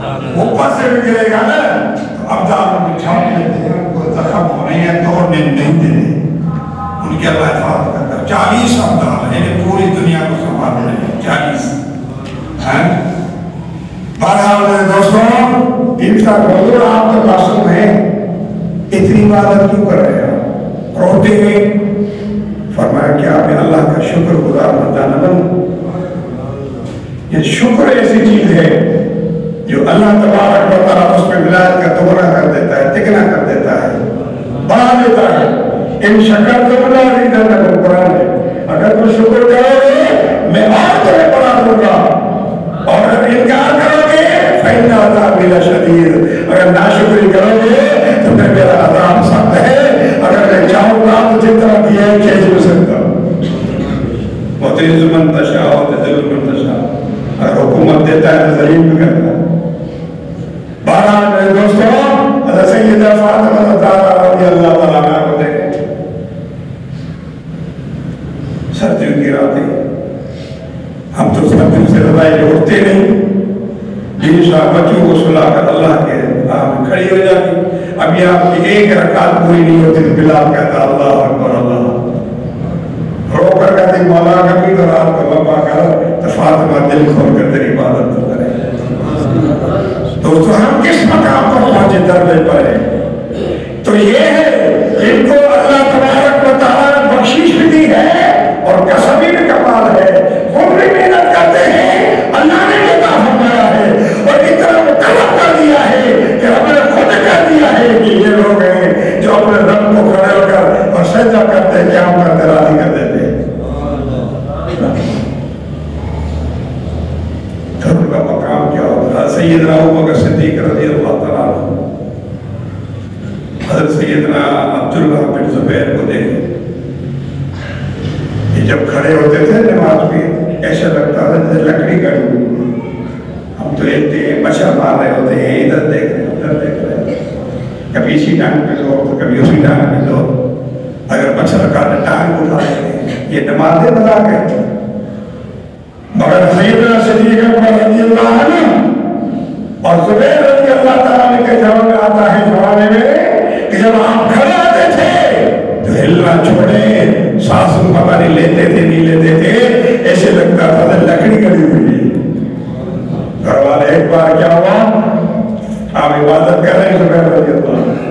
اوپر سے بھی گرے گا نا تو ابدالوں میں چھاپ لیتے ہیں، کوئی زخم ہو نہیں ہے، توڑنے نہیں دیتے، ان کی اللہ حفاظت کرتا ہے۔ 40 ابدال یعنی پوری دنیا کو سنبھال رہے ہیں، 40 ہیں۔ بہرحال میرے دوستوں، ان کا موضوع آپ تو معصوم ہے، اتنی عبادت کیوں کر رہے ہیں؟ روتے ہیں؟ فرمایا کہ آپ اللہ کا شکر گزار بندہ نہ بنو۔ یہ شکر ایسی چیز ہے جو اللہ تبارک و تعالیٰ اس میں ولایت کا دوگنا کر دیتا ہے، تگنا کر دیتا ہے، بڑھا دیتا ہے۔ ان شکر تم لازیدنکم، قرآن ہے، اگر تم شکر کرو گے میں اور تمہیں بڑھا دوں گا، اور اگر انکار کرو گے فإن عذابی لشدید، اگر ناشکری کرو گے تو پھر میرا عذاب سخت ہے، اگر میں چاہوں گا تو جتنا دیا ہے کھینچ بھی سکتا ہوں۔ وَتُعِزُّ مَن تَشَاءُ وَتُذِلُّ مَن تَشَاءُ، اگر حکومت دیتا ہے تو ذلیل بھی کرتا ہے۔ بہرحال میرے دوستوں، حضرت سیدہ فاطمہ الزہرا رضی اللہ تعالیٰ عنہا کو دیکھیں، سردیوں کی راتیں، ہم تو سردیوں سے رضائی اٹھتے نہیں، 20 بچوں کو سلا کر اللہ کے راہ میں کھڑی ہو جاتی۔ ابھی آپ کی ایک رکعت پوری نہیں ہوتی تو بلال کہتا اللہ اکبر اللہ، رو کر کہتے مولا کبھی تو رات کو لمبا کر، تو فاطمہ دل کھول کر تیری عبادت تو کرے۔ دوستو ہم کس مقام پر پہنچے دربے پر ہیں؟ تو یہ ہے جن کو اللہ تبارک و تعالیٰ نے بخشش بھی دی ہے اور کسبی بھی کمال ہے، خود بھی محنت کرتے ہیں، اللہ نے عطا فرمایا ہے اور اتنا مطلب کر دیا ہے کہ ہم نے خود کر دیا ہے کہ یہ لوگ ہیں جو اپنے رب کو کھڑے ہو کر اور سجدہ کرتے ہیں، قیام کرتے راضی کر دیتے ہیں۔ تو ان کا مقام کیا ہوتا ہے؟ سیدنا ابوبکر صدیق رضی اللہ تعالیٰ عنہ، حضرت سیدنا عبداللہ بن زبیر کو دیکھیں، یہ جب کھڑے ہوتے تھے نماز میں ایسا لگتا تھا جیسے لکڑی کڑی ہوئی، ہم تو ایک مچھر مار رہے ہوتے ہیں، ادھر دیکھ رہے ہیں ادھر دیکھ رہے ہیں، کبھی اسی ٹانگ پہ زور تو کبھی اسی ٹانگ پہ زور، اگر مچھر کا ٹانگ اٹھا لیتے ہیں، یہ نمازیں بنا کے۔ مگر سیدنا صدیق اکبر رضی اللہ عنہ اور زبیر رضی اللہ تعالیٰ عنہ کے زمانے آتا ہے زمانے میں کہ جب آپ کھڑے آتے تھے تو ہلنا چھوڑے، سانس پتہ نہیں لیتے تھے نہیں لیتے تھے، ایسے لگتا تھا لکڑی کڑی ہوئی ہے۔ گھر والے ایک بار کیا ہوا، آپ عبادت کر رہے ہیں زبیر رضی اللہ عنہ،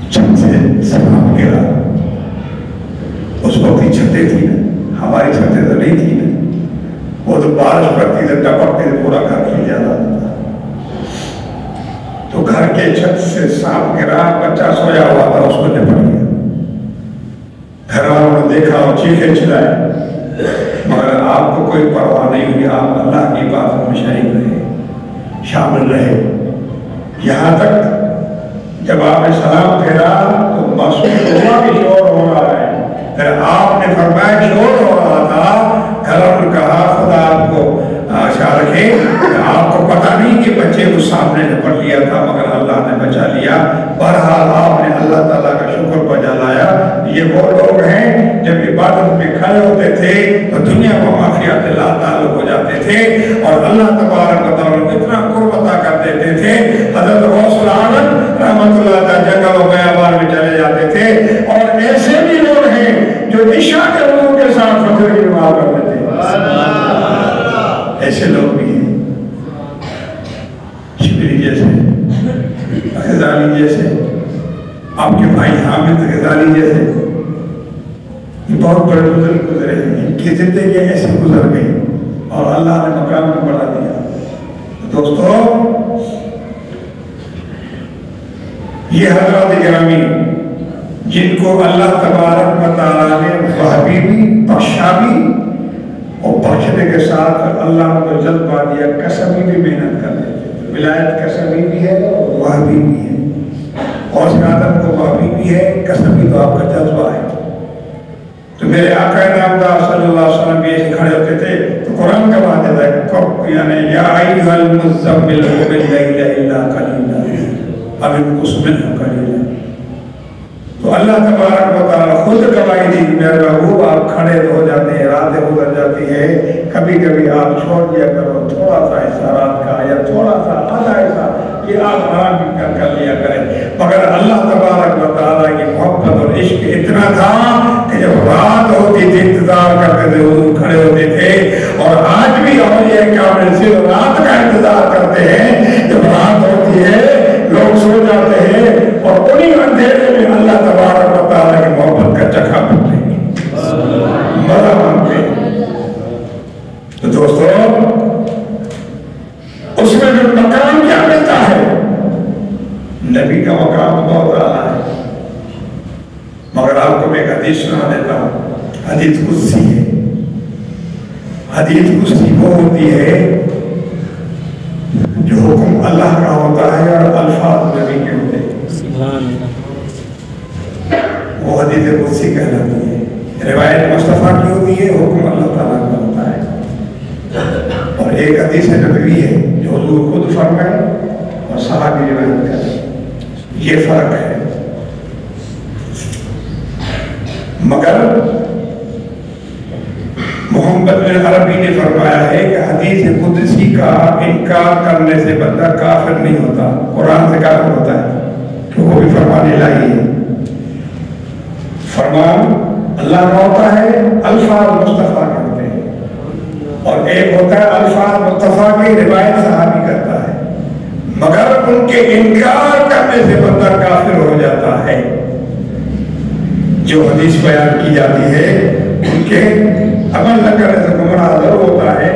چھت سے سلام گرا، اس وقت کی چھتیں تھی نا، ہماری چھتیں تو نہیں تھی نا، وہ تو بارش پڑتی تھی ٹپکتی تھی پورا گھر کھل جاتا تھا، تو گھر کے چھت سے سانپ گرا، بچہ سویا ہوا تھا اس کو نپٹ گیا۔ گھر والوں نے دیکھا اور چیخے چلائے، مگر آپ کو کوئی پرواہ نہیں ہوئی، آپ اللہ کی بات میں شریک رہے، شامل رہے، یہاں تک جب آپ نے سلام پھیرا تو معصوم ہوا کہ شور ہو رہا ہے، پھر آپ نے فرمایا شور ہو رہا تھا، گھروں نے کہا خدا آپ کو آشا رکھے، آپ کو پتہ نہیں کہ بچے کو سامنے نے پڑھ لیا تھا مگر اللہ نے بچا لیا۔ بہرحال آپ نے اللہ تعالیٰ کا شکر بجا لایا۔ یہ وہ لوگ ہیں جب عبادت میں کھڑے ہوتے تھے تو دنیا کو معافیات لا تعلق ہو جاتے تھے اور اللہ تبارک و تعالیٰ اتنا قرب عطا کر دیتے تھے۔ حضرت غوث العالم رحمت اللہ تعالیٰ جنگل و بیابان میں چلے جاتے تھے، اور ایسے بھی لوگ ہیں جو عشاء کے وضو کے ساتھ فجر کی نماز پڑھتے تھے، ایسے لوگ بھی ہیں، شبلی جیسے، غزالی جیسے، آپ کے بھائی حامد غزالی جیسے، یہ بہت بڑے بزرگ گزرے ہیں، ان کی زندگی ایسے گزر گئی اور اللہ نے مقام میں بڑھا دیا۔ دوستو یہ حضرات گرامی جن کو اللہ تبارک و تعالیٰ نے وہبی بھی بخشا بھی اور بخشنے کے ساتھ اللہ کو جذبہ دیا، قسمی بھی محنت کر لیتے، ولایت قسمی بھی ہے اور وہبی بھی ہے، غوث اعظم کو وہبی بھی ہے، قسمی تو آپ کا جذبہ ہے۔ تو میرے آقا نامدار صلی اللہ علیہ وسلم بھی ایسے کھڑے ہوتے تھے تو قرآن کا بات ہے یعنی یا ایھا المزمل قم اللیل الا قلیلا اب انقص منہ قلیلا۔ تو اللہ تبارک و تعالیٰ خود گواہی دی، میرے محبوب آپ کھڑے ہو جاتے ہیں، راتیں گزر جاتی ہے، کبھی کبھی آپ تھوڑا سا حصہ رات کا یا تھوڑا سا آدھا حصہ یہ آپ آرام کر لیا کریں. مگر اللہ تبارک و تعالیٰ کی محبت اور عشق اتنا تھا کہ جب رات ہوتی تھی انتظار کرتے تھے، حضور کھڑے ہوتے تھے. اور آج بھی اولیاء کرام صرف رات کا انتظار کرتے ہیں. جب رات ہوتی ہے لوگ سو جاتے ہیں اور انہیں اندھیرے میں اللہ تبارک و تعالیٰ کی محبت کا چکھا پڑتے ہیں، مزہ مانتے ہیں. تو دوستو اس میں جو مقام کیا ملتا ہے، نبی کا مقام بہت اعلیٰ ہے. مگر آپ کو میں ایک حدیث سنا دیتا ہوں. حدیث قدسی ہے. حدیث قدسی وہ ہوتی ہے جو حکم اللہ کا ہوتا ہے اور الفاظ نبی کے ہوتے ہیں، وہ حدیث قدسی کہلاتی ہے. روایت مصطفیٰ کی ہوتی ہے، حکم اللہ تعالیٰ کا ہوتا ہے. اور ایک حدیث نبوی ہے جو حضور خود فرمائے اور صحابی روایت کرے. یہ فرق ہے. مگر محمد بن عربی نے فرمایا ہے کہ حدیث قدسی کا انکار کرنے سے بندہ کافر نہیں ہوتا، قرآن سے کافر ہوتا ہے. کہ وہ بھی فرمانے لائی ہے. فرمان اللہ کا ہوتا ہے، الفاظ مصطفیٰ کے ہوتے ہیں. اور ایک ہوتا ہے الفاظ مصطفیٰ کی روایت صحابی کرتا ہے. مگر ان کے انکار کرنے سے بندہ کافر ہو جاتا ہے. جو حدیث بیان کی جاتی ہے ان کے عمل نہ کرنے سے گمراہ ضرور ہوتا ہے،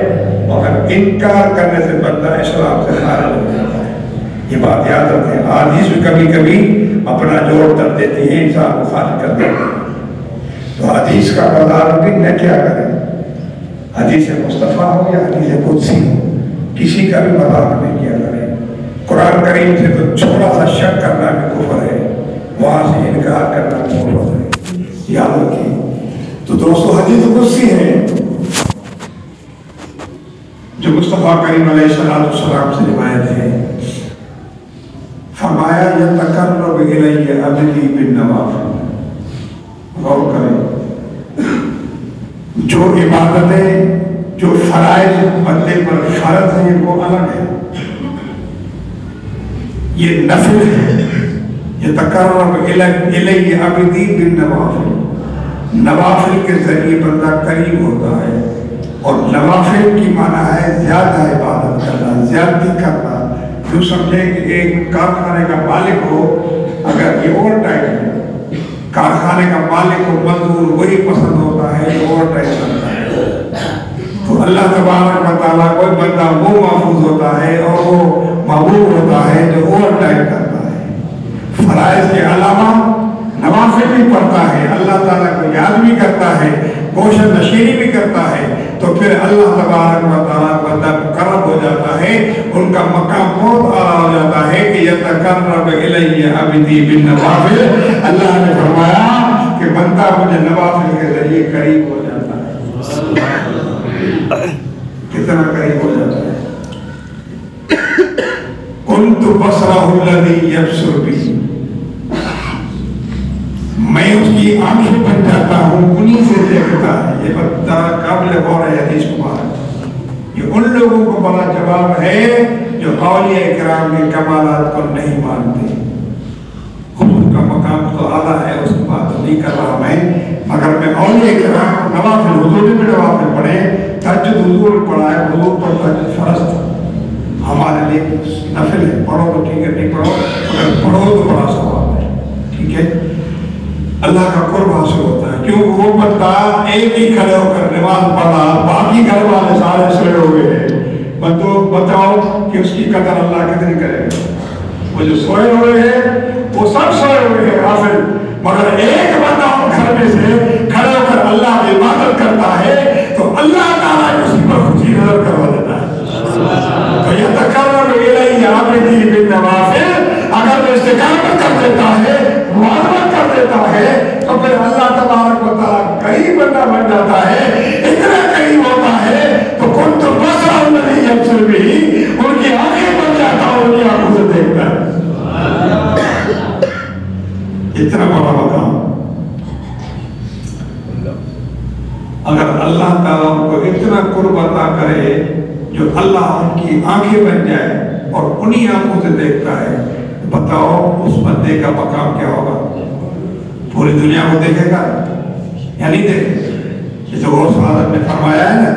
مگر انکار کرنے سے بندہ اسلام سے خارج ہو جاتا ہے. یہ بات یاد رکھیں. حدیث بھی کبھی کبھی اپنا جوڑ کر دیتی ہے، انسان کو خارج کر دیتی ہے. تو حدیث کا مدار بھی نہ کیا کریں. حدیث مصطفیٰ ہو یا حدیث قدسی ہو، کسی کا بھی مذاق نہیں کیا کریں. قرآن کریم سے تو چھوڑا سا شک کرنا بھی کفر ہے، وہاں سے انکار کرنا بھی کفر ہے. یاد رکھیں. تو دوستو حدیث قدسی ہے جو مصطفیٰ کریم علیہ السلام سے روایت ہے. فرمایا یتقرب الی عبدی بالنوافل. غور کریں. جو عبادتیں جو فرائض بندے پر فرض ہیں وہ الگ ہے، یہ نفل ہے. یتقرب الی عبدی بالنوافل. نوافل کے ذریعے بندہ قریب ہوتا ہے. اور نوافل کی معنی ہے زیادہ عبادت کرنا، زیادتی کرنا. جو سمجھے کہ ایک کارخانے کا مالک ہو، اگر یہ اوور ٹائم ہے، کارخانے کا مالک ہو، مزدور وہی پسند ہوتا ہے جو اوور ٹائم کرتا ہے. تو اللہ تبارک و تعالیٰ کوئی بندہ وہ محفوظ ہوتا ہے اور وہ محبوب ہوتا ہے جو اوور ٹائم کرتا ہے. فرائض کے علاوہ نوافل بھی پڑھتا ہے، اللہ تعالیٰ کو یاد بھی کرتا ہے، گوشت نشینی بھی کرتا ہے. تو پھر اللہ تبارک و تعالیٰ بندہ مقرب ہو جاتا ہے، ان کا مقام بہت اعلیٰ ہو جاتا ہے کہ یتقرب الی عبدی بالنوافل. اللہ نے فرمایا کہ بندہ مجھے نوافل کے ذریعے قریب ہو جاتا ہے. کتنا قریب ہو جاتا ہے. کنت بصرہ الذی یبصر بہ. میں اس کی آنکھیں بن جاتا ہوں، انہی سے دیکھتا ہے. یہ بتا قابل غور ہے حدیث مبارک. یہ ان لوگوں کو بڑا جواب ہے جو اولیاء کرام کے کمالات کو نہیں مانتے. حضور کا مقام تو اعلیٰ ہے، اس کی بات نہیں کر رہا میں. مگر میں اولیاء کرام نوافل، حضور نے بھی نوافل پڑھے. تہجد حضور پڑھا ہے، حضور پر تہجد فرض تھا. ہمارے لیے نفل ہے، پڑھو تو ٹھیک ہے، نہیں پڑھو اگر پڑھو تو بڑا ثواب ہے. ٹھیک ہے. اللہ کا قرب حاصل ہوتا ہے. کیونکہ وہ بندہ ایک ہی کھڑے ہو کر نماز پڑھا، باقی گھر والے سارے سوئے ہوئے ہیں. بتاؤ کہ اس کی قدر اللہ کتنی کرے گا. وہ جو سوئے ہوئے ہیں وہ سب سوئے ہوئے ہیں غافل، مگر ایک بندہ ان گھر میں سے کھڑے ہو کر اللہ کی عبادت کرتا ہے تو اللہ تعالیٰ اسی پر خوشی نظر کروا دیتا ہے. تو یہ تقرب الی عبدی بالنوافل. اگر وہ استقامت کر دیتا ہے، مواظبت کر دیتا ہے، تو پھر اللہ تبارک و تعالیٰ قریب بندہ بن جاتا ہے. اتنا قریب ہوتا ہے تو کنت بصرہ الذی یبصر بہ. ان کی آنکھیں بن جاتا ہے، ان کی آنکھوں سے دیکھتا ہے. اتنا بڑا مقام. اگر اللہ تعالیٰ کو اتنا قرب عطا کرے جو اللہ ان کی آنکھیں بن جائے اور انہی آنکھوں سے دیکھتا ہے، بتاؤ اس بندے کا مقام کیا ہوگا؟ پوری دنیا کو دیکھے گا یا نہیں دیکھے؟ جیسے غوث اعظم نے فرمایا ہے نا،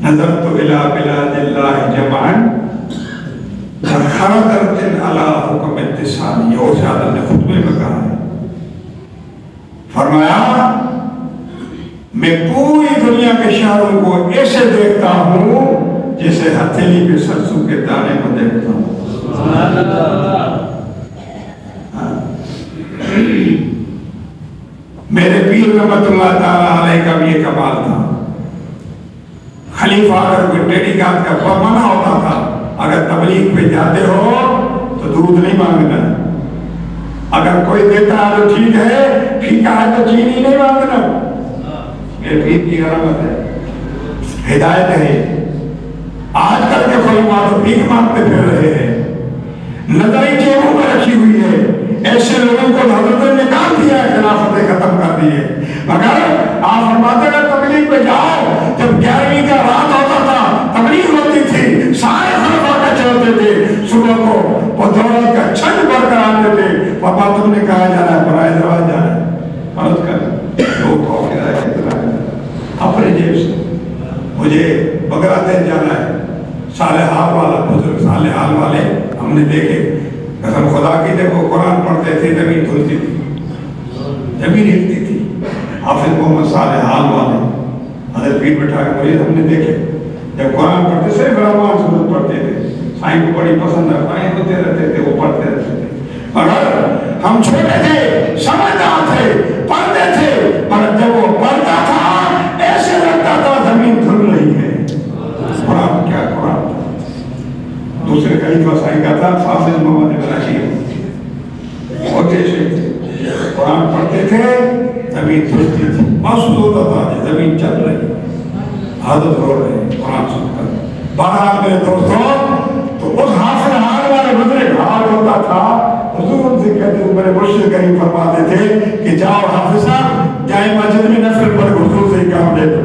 نظرت الی بلاد اللہ جمعا خردرت علی حکم اتصال، یہ غوث اعظم نے خطبے میں کہا ہے، فرمایا میں پوری دنیا کے شہروں کو ایسے دیکھتا ہوں جیسے ہتھیلی پہ سرسوں کے دانے کو دیکھتا ہوں۔ میرے پیر رحمت اللہ تعالیٰ علیہ کا بھی یہ کمال تھا، خلیفہ اگر کوئی ٹیڈیکات کا منع ہوتا تھا، اگر تبلیغ پہ جاتے ہو تو دودھ نہیں مانگنا، اگر کوئی دیتا ہے تو ٹھیک ہے، پھیکا ہے تو چینی نہیں مانگنا۔ میرے پیر کی علامت ہے، ہدایت ہے۔ آج کل کے خلوات بھیک مانگتے پھر رہے ہیں، نظری جیبوں میں رکھی ہوئی ہے، ایسے لوگوں کو حضرت نے نکال دیا ہے، خلافتیں ختم کر دی ہے۔ مگر آپ فرماتے ہیں تبلیغ پہ جاؤ، جب 11ویں کا رات ہوتا تھا تبلیغ ہوتی تھی، سارے خلفاء کا چلتے تھے، صبح کو وہ دورہ کا چھت بھر کر آتے تھے، پاپا تم نے کہا جانا ہے؟ برائے دروازہ جانا ہے، فرض کر لوگ کو ہدایت کتنا ہے اپنے جیب سے، مجھے بگراتین جانا ہے، صالح حال والا بزرگ صالح حال والے ہم نے دیکھے، قسم خدا کی جب وہ قرآن پڑھتے تھے زمین دھلتی تھی، زمین ہلتی تھی۔ حافظ محمد صالح حال والے حضرت پیر بٹھا کے مجھے ہم نے دیکھے، جب قرآن پڑھتے صرف رحمان سورت پڑھتے تھے، سائن کو بڑی پسند ہے، سائن ہوتے رہتے تھے، وہ پڑھتے رہتے تھے، مگر ہم چھوٹے تھے، سمجھدار تھے، پڑھتے تھے، مگر جب وہ پڑھتا تھا ایسے لگتا تھا زمین دھل رہی ہے۔ قرآن کیا قرآن تھا۔ دوسرے خلیفہ سائی کا تھا حافظ محمد ابراہیم، اور جیسے قرآن پڑھتے تھے زمین دھلتی تھی، محسوس ہوتا تھا زمین چل رہی، عادت ہو رہی قرآن سن کر۔ بہرحال میرے دوستوں، تو اس حافظ حال والے بزرگ حال ہوتا تھا، حضور ان سے کہتے تھے، میرے مرشد کریم فرماتے تھے کہ جاؤ حافظ صاحب جائے مسجد میں نفل پڑھ کے حضور سے کام دے دو۔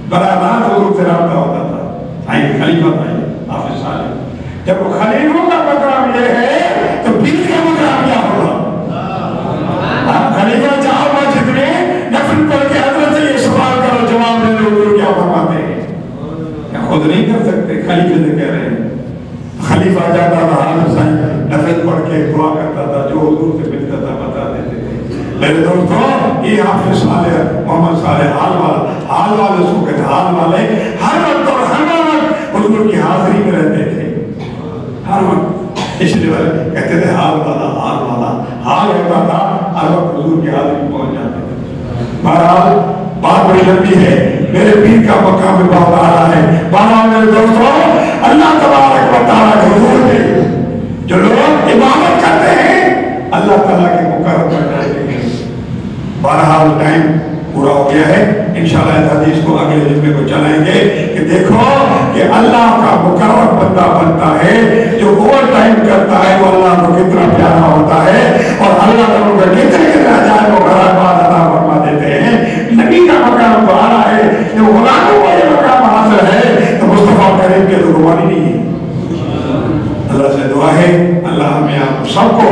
براہ راست حضور سے رابطہ ہوتا تھا۔ خلیفہ بھائی حافظ صاحب، جب وہ خلیفوں کا مقام یہ ہے تو پیر کا مقام کیا ہوگا؟ آپ خلیفہ جاؤ مسجد میں نفل پڑھ کے حضرت سے یہ سوال کرو، جواب دے دو، حضور کیا فرماتے ہیں؟ کیا خود نہیں کر سکتے؟ خلیفے سے کہہ رہے ہیں۔ خلیفہ جاتا تھا حافظ صاحب نفل پڑھ کے دعا کرتا تھا، جو حضور سے ملتا تھا بتا دیتے تھے۔ میرے دوستوں، یہ حافظ صالح محمد صالح حال والے اس کو کہتے حال والے، ہر وقت اور ہر وقت حضور کی حاضری میں رہتے تھے، ہر وقت، اس لیے کہتے تھے حال والا حال ہوتا تھا، ہر وقت حضور کی حاضری میں پہنچ جاتے تھے۔ بہرحال بات بڑی لمبی ہے، میرے پیر کا مقام بھی بہت اعلیٰ ہے۔ بہرحال میرے دوستوں، اللہ تبارک و تعالیٰ کے حضور میں جو لوگ عبادت کرتے ہیں اللہ تعالیٰ کے مقرر بن جاتے ہیں۔ بہرحال ٹائم پورا ہو گیا ہے، انشاءاللہ اس حدیث کو اگلے جمعے کو چلائیں گے کہ دیکھو کہ اللہ کا مقرر بندہ بنتا ہے، جو اوور ٹائم کرتا ہے وہ اللہ کو کتنا پیارا ہوتا ہے، اور اللہ تعالیٰ کو کتنے عجائب و غرائبات عطا فرما دیتے ہیں۔ نبی کا مقام تو آ رہا ہے، جو غلاموں کو یہ مقام حاصل ہے تو مصطفیٰ کریم کے تو گمانی نہیں ہے۔ اللہ سے دعا ہے اللہ ہمیں آپ سب کو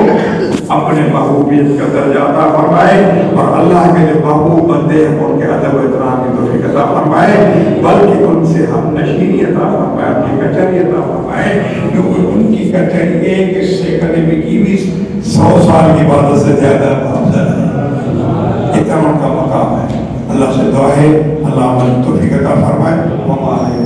اپنے محبوبیت کا درجہ عطا فرمائے، اور اللہ کے جو محبوب بندے ہیں ان کے ادب و احترام کی توفیق عطا فرمائے، بلکہ ان سے ہم نشینی عطا فرمائے، اپنی کچہری عطا فرمائے، کیونکہ ان کی کچہری ایک حصے کرنے کی بھی 100 سال کی عبادت سے زیادہ افضل ہے، اتنا ان کا مقام ہے۔ اللہ سے دعا ہے اللہ ہمیں توفیق عطا فرمائے۔